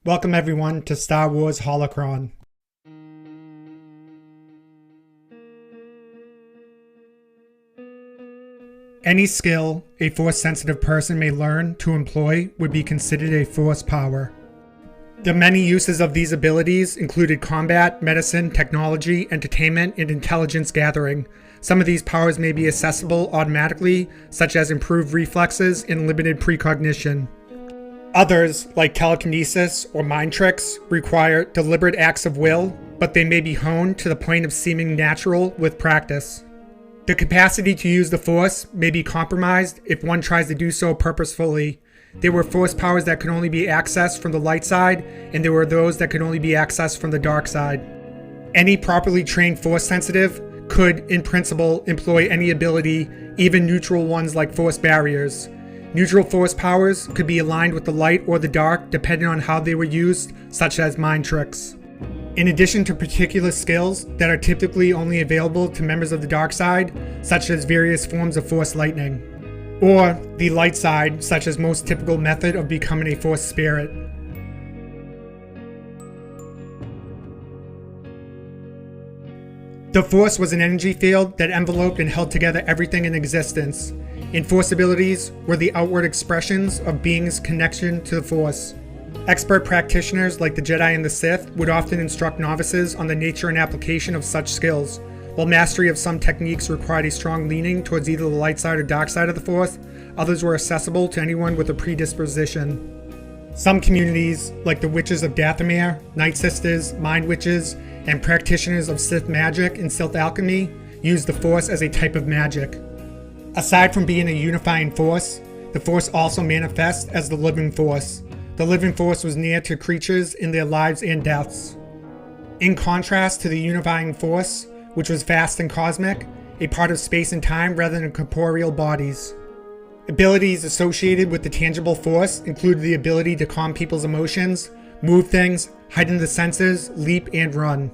Welcome everyone to Star Wars Holocron. Any skill a Force-sensitive person may learn to employ would be considered a Force power. The many uses of these abilities included combat, medicine, technology, entertainment, and intelligence gathering. Some of these powers may be accessible automatically, such as improved reflexes and limited precognition. Others, like telekinesis or mind tricks, require deliberate acts of will, but they may be honed to the point of seeming natural with practice. The capacity to use the Force may be compromised if one tries to do so purposefully. There were Force powers that could only be accessed from the light side, and there were those that could only be accessed from the dark side. Any properly trained Force sensitive could, in principle, employ any ability, even neutral ones like Force barriers. Neutral Force powers could be aligned with the light or the dark depending on how they were used, such as mind tricks. In addition to particular skills that are typically only available to members of the dark side, such as various forms of Force lightning. Or the light side, such as most typical method of becoming a Force spirit. The Force was an energy field that enveloped and held together everything in existence. And Force abilities were the outward expressions of beings' connection to the Force. Expert practitioners like the Jedi and the Sith would often instruct novices on the nature and application of such skills. While mastery of some techniques required a strong leaning towards either the light side or dark side of the Force, others were accessible to anyone with a predisposition. Some communities, like the Witches of Dathomir, Night Sisters, Mind Witches, and practitioners of Sith magic and Sith alchemy, used the Force as a type of magic. Aside from being a unifying force, the Force also manifests as the living Force. The living Force was near to creatures in their lives and deaths. In contrast to the unifying Force, which was vast and cosmic, a part of space and time rather than corporeal bodies. Abilities associated with the tangible Force included the ability to calm people's emotions, move things, heighten the senses, leap, and run.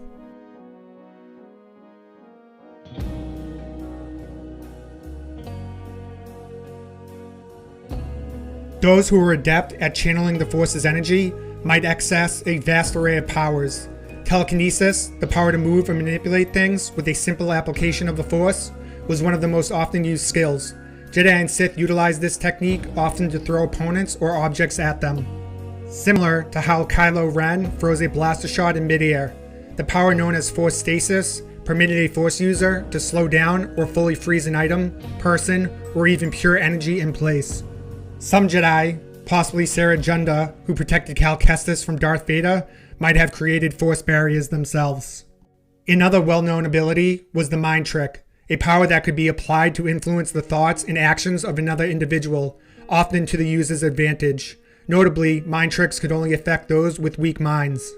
Those who were adept at channeling the Force's energy might access a vast array of powers. Telekinesis, the power to move and manipulate things with a simple application of the Force, was one of the most often used skills. Jedi and Sith utilized this technique often to throw opponents or objects at them. Similar to how Kylo Ren throws a blaster shot in midair, the power known as Force Stasis permitted a Force user to slow down or fully freeze an item, person, or even pure energy in place. Some Jedi, possibly Sarah Junda, who protected Cal Kestis from Darth Vader, might have created Force barriers themselves. Another well-known ability was the mind trick, a power that could be applied to influence the thoughts and actions of another individual, often to the user's advantage. Notably, mind tricks could only affect those with weak minds.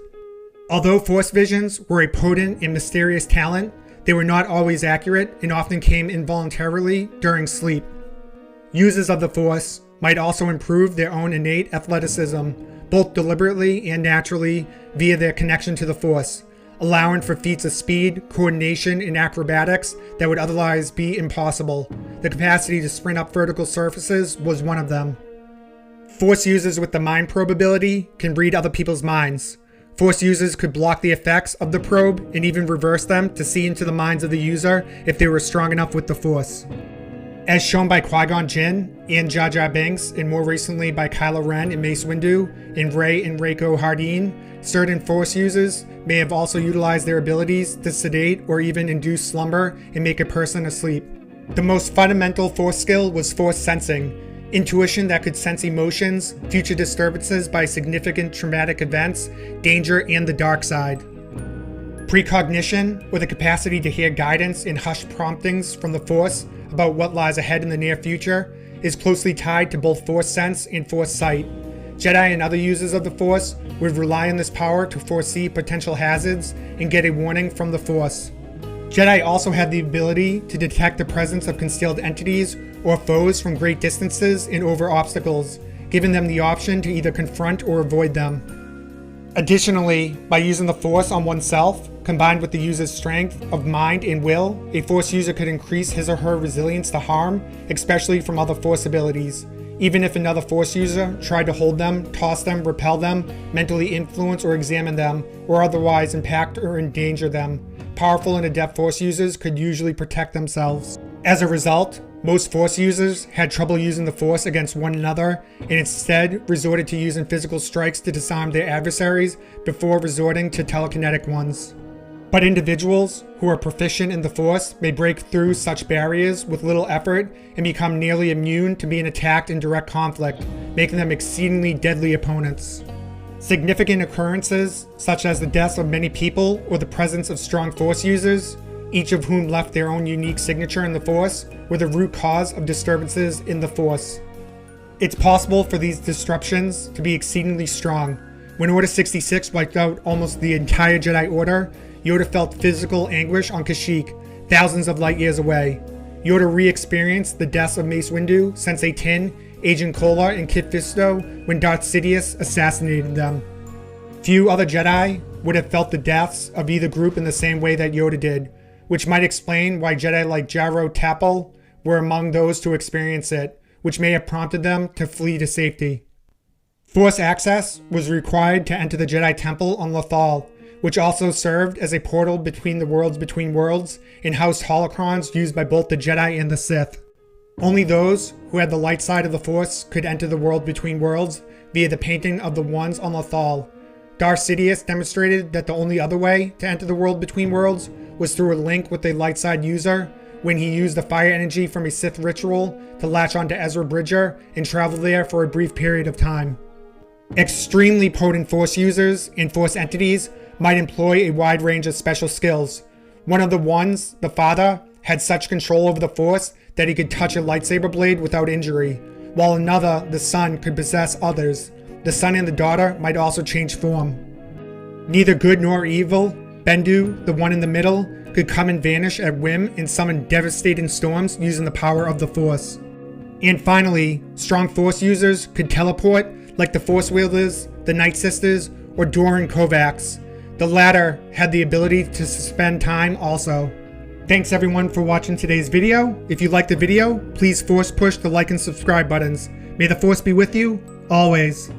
Although Force visions were a potent and mysterious talent, they were not always accurate and often came involuntarily during sleep. Users of the Force might also improve their own innate athleticism, both deliberately and naturally via their connection to the Force, allowing for feats of speed, coordination, and acrobatics that would otherwise be impossible. The capacity to sprint up vertical surfaces was one of them. Force users with the Mind Probe ability can read other people's minds. Force users could block the effects of the probe and even reverse them to see into the minds of the user if they were strong enough with the Force. As shown by Qui-Gon Jinn and Jar Jar Binks, and more recently by Kylo Ren and Mace Windu, and Rey and Reiko Hardeen, certain Force users may have also utilized their abilities to sedate or even induce slumber and make a person asleep. The most fundamental Force skill was Force sensing, intuition that could sense emotions, future disturbances by significant traumatic events, danger, and the dark side. Precognition, or the capacity to hear guidance and hushed promptings from the Force about what lies ahead in the near future, is closely tied to both Force sense and Force sight. Jedi and other users of the Force would rely on this power to foresee potential hazards and get a warning from the Force. Jedi also had the ability to detect the presence of concealed entities or foes from great distances and over obstacles, giving them the option to either confront or avoid them. Additionally, by using the Force on oneself, combined with the user's strength of mind and will, a Force user could increase his or her resilience to harm, especially from other Force abilities. even if another Force user tried to hold them, toss them, repel them, mentally influence or examine them, or otherwise impact or endanger them. Powerful and adept Force users could usually protect themselves. As a result, most Force users had trouble using the Force against one another and instead resorted to using physical strikes to disarm their adversaries before resorting to telekinetic ones. But individuals who are proficient in the Force may break through such barriers with little effort and become nearly immune to being attacked in direct conflict, making them exceedingly deadly opponents. Significant occurrences, such as the deaths of many people or the presence of strong Force users, each of whom left their own unique signature in the Force, were the root cause of disturbances in the Force. It's possible for these disruptions to be exceedingly strong. When Order 66 wiped out almost the entire Jedi Order, Yoda felt physical anguish on Kashyyyk, thousands of light years away. Yoda re-experienced the deaths of Mace Windu, Sensei Tin, Agent Kola, and Kit Fisto when Darth Sidious assassinated them. Few other Jedi would have felt the deaths of either group in the same way that Yoda did, which might explain why Jedi like Jaro Tapal were among those to experience it, which may have prompted them to flee to safety. Force access was required to enter the Jedi Temple on Lothal, which also served as a portal between the worlds between worlds and housed holocrons used by both the Jedi and the Sith. Only those who had the light side of the Force could enter the world between worlds via the painting of the Ones on Lothal. Darth Sidious demonstrated that the only other way to enter the world between worlds was through a link with a light side user when he used the fire energy from a Sith ritual to latch onto Ezra Bridger and travel there for a brief period of time. Extremely potent Force users and Force entities might employ a wide range of special skills. One of the Ones, the Father, had such control over the Force that he could touch a lightsaber blade without injury, while another, the Son, could possess others. The Son and the Daughter might also change form. Neither good nor evil, Bendu, the one in the middle, could come and vanish at whim and summon devastating storms using the power of the Force. And finally, strong Force users could teleport like the Force Wielders, the Night Sisters, or Doran Kovacs. The latter had the ability to suspend time also. Thanks everyone for watching today's video. If you liked the video, please force push the like and subscribe buttons. May the Force be with you, always.